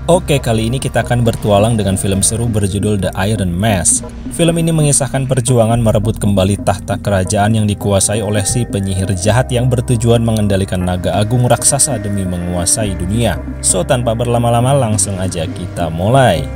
Oke, kali ini kita akan bertualang dengan film seru berjudul The Iron Mask. Film ini mengisahkan perjuangan merebut kembali tahta kerajaan yang dikuasai oleh si penyihir jahat yang bertujuan mengendalikan naga agung raksasa demi menguasai dunia. So, tanpa berlama-lama langsung aja kita mulai.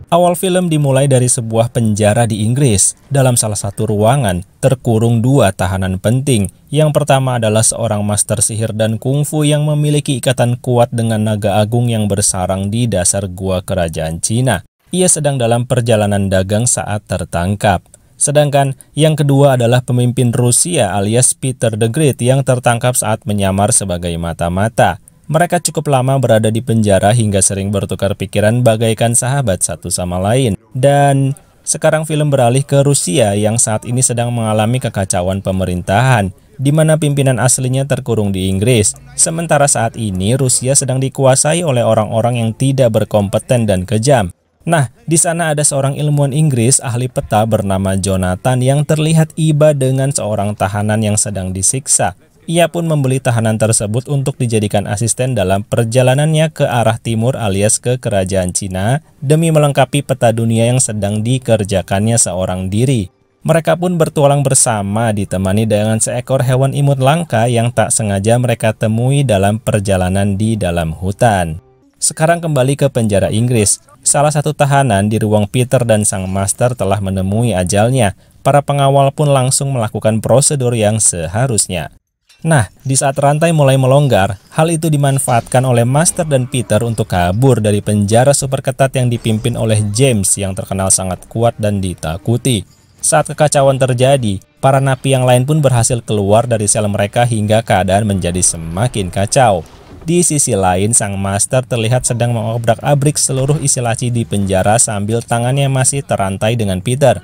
Awal film dimulai dari sebuah penjara di Inggris. Dalam salah satu ruangan, terkurung dua tahanan penting. Yang pertama adalah seorang master sihir dan kungfu yang memiliki ikatan kuat dengan naga agung yang bersarang di dasar gua kerajaan Cina. Ia sedang dalam perjalanan dagang saat tertangkap. Sedangkan yang kedua adalah pemimpin Rusia alias Peter the Great yang tertangkap saat menyamar sebagai mata-mata. Mereka cukup lama berada di penjara hingga sering bertukar pikiran bagaikan sahabat satu sama lain. Dan sekarang film beralih ke Rusia yang saat ini sedang mengalami kekacauan pemerintahan, di mana pimpinan aslinya terkurung di Inggris. Sementara saat ini Rusia sedang dikuasai oleh orang-orang yang tidak berkompeten dan kejam. Nah, di sana ada seorang ilmuwan Inggris ahli peta bernama Jonathan yang terlihat iba dengan seorang tahanan yang sedang disiksa. Ia pun membeli tahanan tersebut untuk dijadikan asisten dalam perjalanannya ke arah timur alias ke kerajaan Cina demi melengkapi peta dunia yang sedang dikerjakannya seorang diri. Mereka pun bertualang bersama ditemani dengan seekor hewan imut langka yang tak sengaja mereka temui dalam perjalanan di dalam hutan. Sekarang kembali ke penjara Inggris. Salah satu tahanan di ruang Peter dan sang master telah menemui ajalnya. Para pengawal pun langsung melakukan prosedur yang seharusnya. Nah, di saat rantai mulai melonggar, hal itu dimanfaatkan oleh Master dan Peter untuk kabur dari penjara super ketat yang dipimpin oleh James yang terkenal sangat kuat dan ditakuti. Saat kekacauan terjadi, para napi yang lain pun berhasil keluar dari sel mereka hingga keadaan menjadi semakin kacau. Di sisi lain, sang Master terlihat sedang mengobrak-abrik seluruh isi laci di penjara sambil tangannya masih terantai dengan Peter.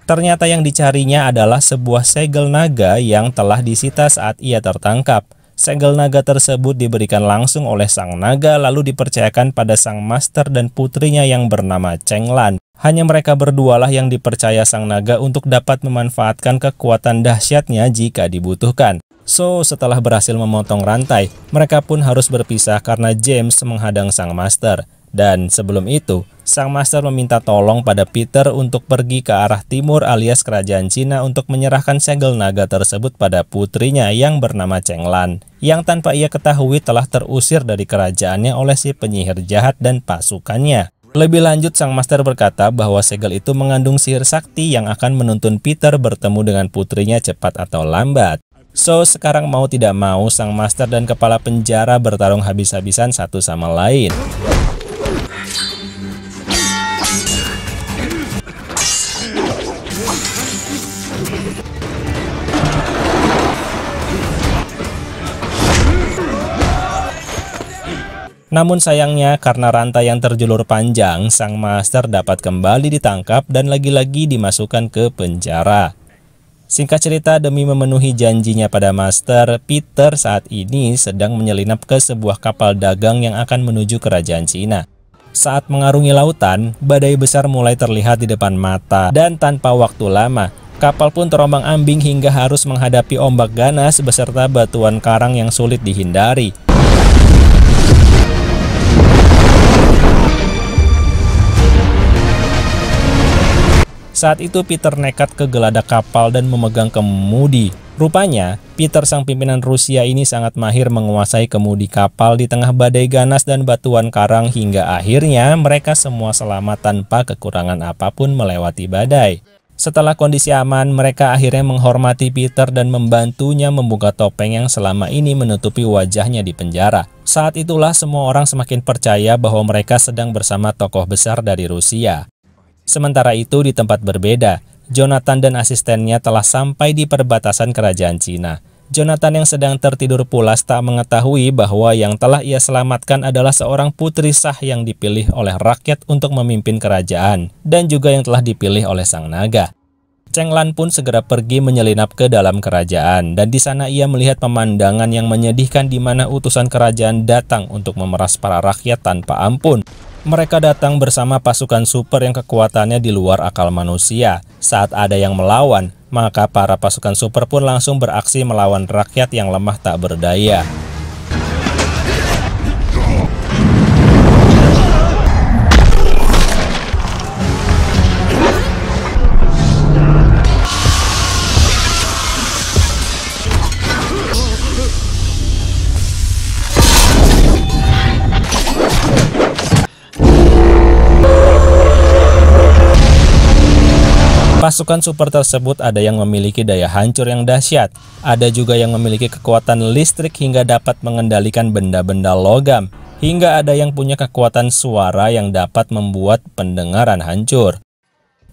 Ternyata yang dicarinya adalah sebuah segel naga yang telah disita saat ia tertangkap. Segel naga tersebut diberikan langsung oleh sang naga lalu dipercayakan pada sang master dan putrinya yang bernama Cheng Lan. Hanya mereka berdualah yang dipercaya sang naga untuk dapat memanfaatkan kekuatan dahsyatnya jika dibutuhkan. So, setelah berhasil memotong rantai, mereka pun harus berpisah karena James menghadang sang master. Dan sebelum itu, sang master meminta tolong pada Peter untuk pergi ke arah timur alias kerajaan Cina untuk menyerahkan segel naga tersebut pada putrinya yang bernama Cheng Lan, yang tanpa ia ketahui telah terusir dari kerajaannya oleh si penyihir jahat dan pasukannya. Lebih lanjut, sang master berkata bahwa segel itu mengandung sihir sakti yang akan menuntun Peter bertemu dengan putrinya cepat atau lambat. So, sekarang mau tidak mau, sang master dan kepala penjara bertarung habis-habisan satu sama lain. Namun sayangnya karena rantai yang terjulur panjang, sang master dapat kembali ditangkap dan lagi-lagi dimasukkan ke penjara. Singkat cerita, demi memenuhi janjinya pada master, Peter saat ini sedang menyelinap ke sebuah kapal dagang yang akan menuju kerajaan Cina. Saat mengarungi lautan, badai besar mulai terlihat di depan mata dan tanpa waktu lama, kapal pun terombang-ambing hingga harus menghadapi ombak ganas beserta batuan karang yang sulit dihindari. Saat itu Peter nekat ke geladak kapal dan memegang kemudi. Rupanya, Peter sang pimpinan Rusia ini sangat mahir menguasai kemudi kapal di tengah badai ganas dan batuan karang hingga akhirnya mereka semua selamat tanpa kekurangan apapun melewati badai. Setelah kondisi aman, mereka akhirnya menghormati Peter dan membantunya membuka topeng yang selama ini menutupi wajahnya di penjara. Saat itulah semua orang semakin percaya bahwa mereka sedang bersama tokoh besar dari Rusia. Sementara itu di tempat berbeda, Jonathan dan asistennya telah sampai di perbatasan kerajaan Cina. Jonathan yang sedang tertidur pulas tak mengetahui bahwa yang telah ia selamatkan adalah seorang putri sah yang dipilih oleh rakyat untuk memimpin kerajaan dan juga yang telah dipilih oleh sang naga. Cheng Lan pun segera pergi menyelinap ke dalam kerajaan dan di sana ia melihat pemandangan yang menyedihkan di mana utusan kerajaan datang untuk memeras para rakyat tanpa ampun. Mereka datang bersama pasukan super yang kekuatannya di luar akal manusia. Saat ada yang melawan, maka para pasukan super pun langsung beraksi melawan rakyat yang lemah tak berdaya. Pasukan super tersebut ada yang memiliki daya hancur yang dahsyat, ada juga yang memiliki kekuatan listrik hingga dapat mengendalikan benda-benda logam, hingga ada yang punya kekuatan suara yang dapat membuat pendengaran hancur.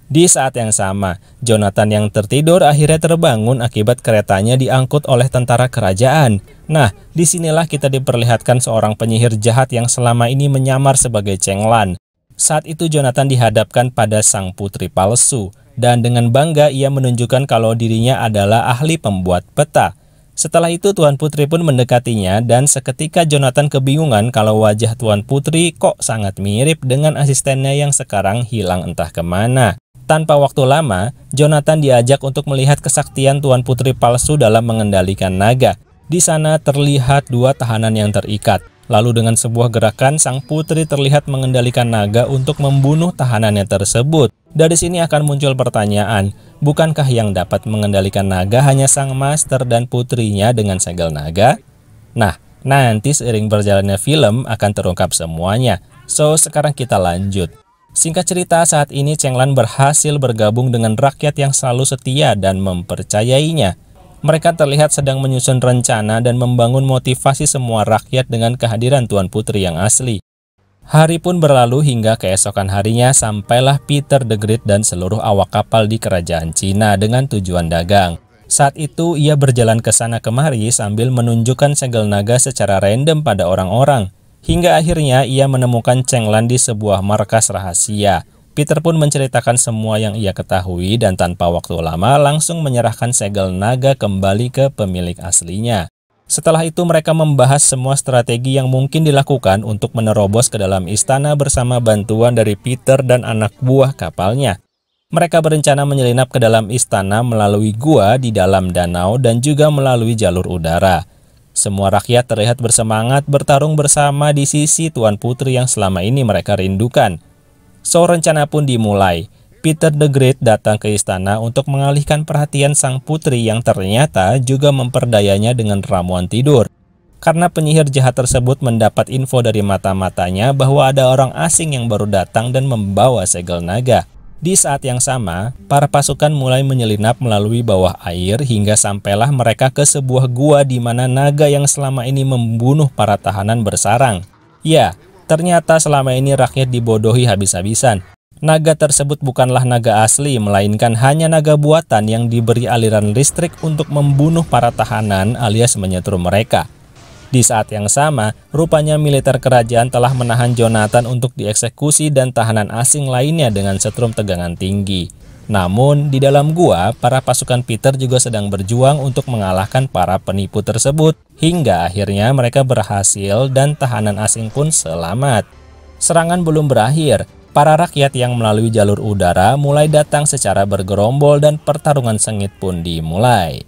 Di saat yang sama, Jonathan yang tertidur akhirnya terbangun akibat keretanya diangkut oleh tentara kerajaan. Nah, disinilah kita diperlihatkan seorang penyihir jahat yang selama ini menyamar sebagai Cheng Lan. Saat itu Jonathan dihadapkan pada sang putri palsu, dan dengan bangga ia menunjukkan kalau dirinya adalah ahli pembuat peta. Setelah itu Tuan Putri pun mendekatinya dan seketika Jonathan kebingungan kalau wajah Tuan Putri kok sangat mirip dengan asistennya yang sekarang hilang entah kemana. Tanpa waktu lama, Jonathan diajak untuk melihat kesaktian Tuan Putri palsu dalam mengendalikan naga. Di sana terlihat dua tahanan yang terikat. Lalu dengan sebuah gerakan, sang putri terlihat mengendalikan naga untuk membunuh tahanannya tersebut. Dari sini akan muncul pertanyaan, bukankah yang dapat mengendalikan naga hanya sang master dan putrinya dengan segel naga? Nah, nanti seiring berjalannya film akan terungkap semuanya. So, sekarang kita lanjut. Singkat cerita, saat ini Cheng Lan berhasil bergabung dengan rakyat yang selalu setia dan mempercayainya. Mereka terlihat sedang menyusun rencana dan membangun motivasi semua rakyat dengan kehadiran Tuan Putri yang asli. Hari pun berlalu hingga keesokan harinya sampailah Peter the Great dan seluruh awak kapal di kerajaan Cina dengan tujuan dagang. Saat itu ia berjalan ke sana kemari sambil menunjukkan segel naga secara random pada orang-orang. Hingga akhirnya ia menemukan Cheng Lan di sebuah markas rahasia. Peter pun menceritakan semua yang ia ketahui dan tanpa waktu lama langsung menyerahkan segel naga kembali ke pemilik aslinya. Setelah itu mereka membahas semua strategi yang mungkin dilakukan untuk menerobos ke dalam istana bersama bantuan dari Peter dan anak buah kapalnya. Mereka berencana menyelinap ke dalam istana melalui gua di dalam danau dan juga melalui jalur udara. Semua rakyat terlihat bersemangat bertarung bersama di sisi Tuan Putri yang selama ini mereka rindukan. So, rencana pun dimulai. Peter the Great datang ke istana untuk mengalihkan perhatian sang putri yang ternyata juga memperdayanya dengan ramuan tidur. Karena penyihir jahat tersebut mendapat info dari mata-matanya bahwa ada orang asing yang baru datang dan membawa segel naga. Di saat yang sama, para pasukan mulai menyelinap melalui bawah air hingga sampailah mereka ke sebuah gua di mana naga yang selama ini membunuh para tahanan bersarang. Ya, ternyata selama ini rakyat dibodohi habis-habisan. Naga tersebut bukanlah naga asli, melainkan hanya naga buatan yang diberi aliran listrik untuk membunuh para tahanan alias menyetrum mereka. Di saat yang sama, rupanya militer kerajaan telah menahan Jonathan untuk dieksekusi dan tahanan asing lainnya dengan setrum tegangan tinggi. Namun, di dalam gua, para pasukan Peter juga sedang berjuang untuk mengalahkan para penipu tersebut, hingga akhirnya mereka berhasil dan tahanan asing pun selamat. Serangan belum berakhir, para rakyat yang melalui jalur udara mulai datang secara bergerombol dan pertarungan sengit pun dimulai.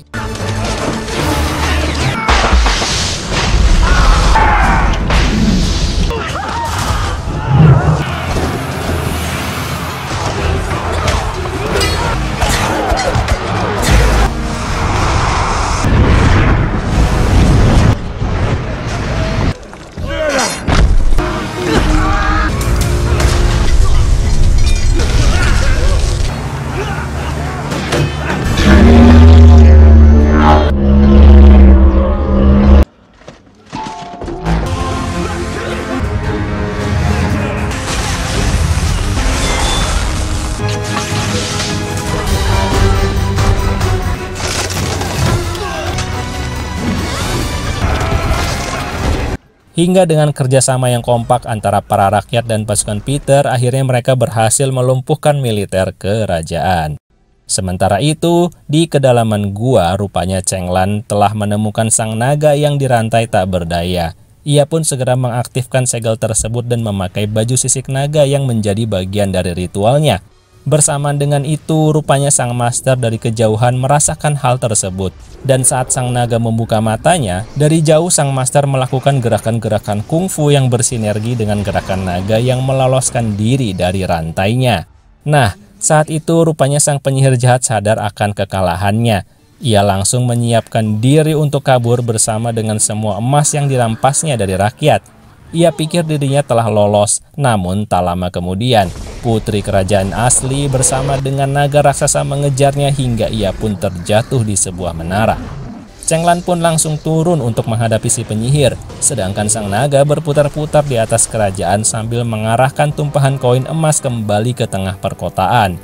Hingga dengan kerjasama yang kompak antara para rakyat dan pasukan Peter, akhirnya mereka berhasil melumpuhkan militer kerajaan. Sementara itu, di kedalaman gua rupanya Cheng Lan telah menemukan sang naga yang dirantai tak berdaya. Ia pun segera mengaktifkan segel tersebut dan memakai baju sisik naga yang menjadi bagian dari ritualnya. Bersamaan dengan itu, rupanya sang master dari kejauhan merasakan hal tersebut. Dan saat sang naga membuka matanya, dari jauh sang master melakukan gerakan-gerakan kungfu yang bersinergi dengan gerakan naga yang meloloskan diri dari rantainya. Nah, saat itu rupanya sang penyihir jahat sadar akan kekalahannya. Ia langsung menyiapkan diri untuk kabur bersama dengan semua emas yang dirampasnya dari rakyat. Ia pikir dirinya telah lolos, namun tak lama kemudian, Putri kerajaan asli bersama dengan naga raksasa mengejarnya hingga ia pun terjatuh di sebuah menara. Chenglan pun langsung turun untuk menghadapi si penyihir, sedangkan sang naga berputar-putar di atas kerajaan sambil mengarahkan tumpahan koin emas kembali ke tengah perkotaan.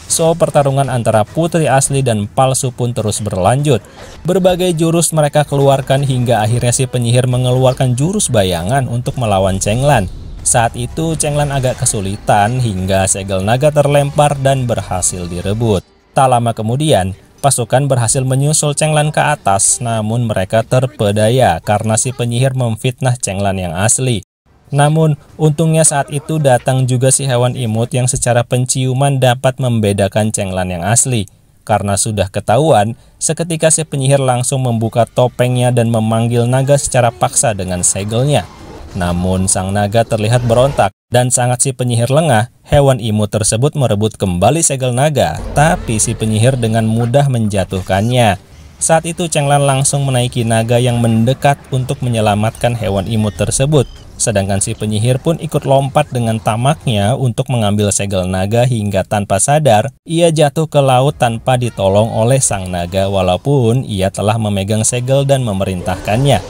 So, pertarungan antara putri asli dan palsu pun terus berlanjut. Berbagai jurus mereka keluarkan hingga akhirnya si penyihir mengeluarkan jurus bayangan untuk melawan Chenglan. Saat itu Chenglan agak kesulitan hingga segel naga terlempar dan berhasil direbut. Tak lama kemudian, pasukan berhasil menyusul Chenglan ke atas, namun mereka terpedaya karena si penyihir memfitnah Chenglan yang asli. Namun, untungnya saat itu datang juga si hewan imut yang secara penciuman dapat membedakan Chenglan yang asli. Karena sudah ketahuan, seketika si penyihir langsung membuka topengnya dan memanggil naga secara paksa dengan segelnya. Namun, sang naga terlihat berontak dan sangat si penyihir lengah, hewan imut tersebut merebut kembali segel naga, tapi si penyihir dengan mudah menjatuhkannya. Saat itu Chenglan langsung menaiki naga yang mendekat untuk menyelamatkan hewan imut tersebut. Sedangkan si penyihir pun ikut lompat dengan tamaknya untuk mengambil segel naga hingga tanpa sadar, ia jatuh ke laut tanpa ditolong oleh sang naga walaupun ia telah memegang segel dan memerintahkannya.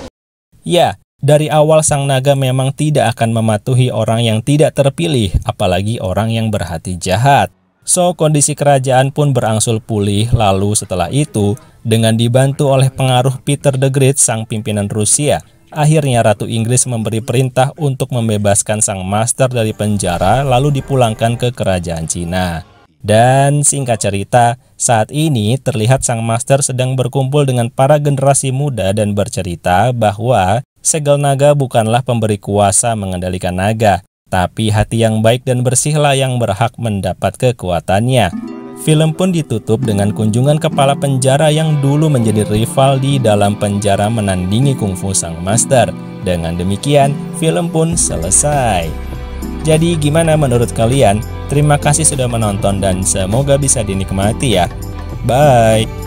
Ya, dari awal sang naga memang tidak akan mematuhi orang yang tidak terpilih, apalagi orang yang berhati jahat. So, kondisi kerajaan pun berangsur pulih, lalu setelah itu, dengan dibantu oleh pengaruh Peter the Great, sang pimpinan Rusia, akhirnya Ratu Inggris memberi perintah untuk membebaskan sang master dari penjara lalu dipulangkan ke kerajaan Cina. Dan singkat cerita, saat ini terlihat sang master sedang berkumpul dengan para generasi muda dan bercerita bahwa segel naga bukanlah pemberi kuasa mengendalikan naga, tapi hati yang baik dan bersihlah yang berhak mendapat kekuatannya. Film pun ditutup dengan kunjungan kepala penjara yang dulu menjadi rival di dalam penjara menandingi kungfu sang master. Dengan demikian, film pun selesai. Jadi gimana menurut kalian? Terima kasih sudah menonton dan semoga bisa dinikmati ya. Bye!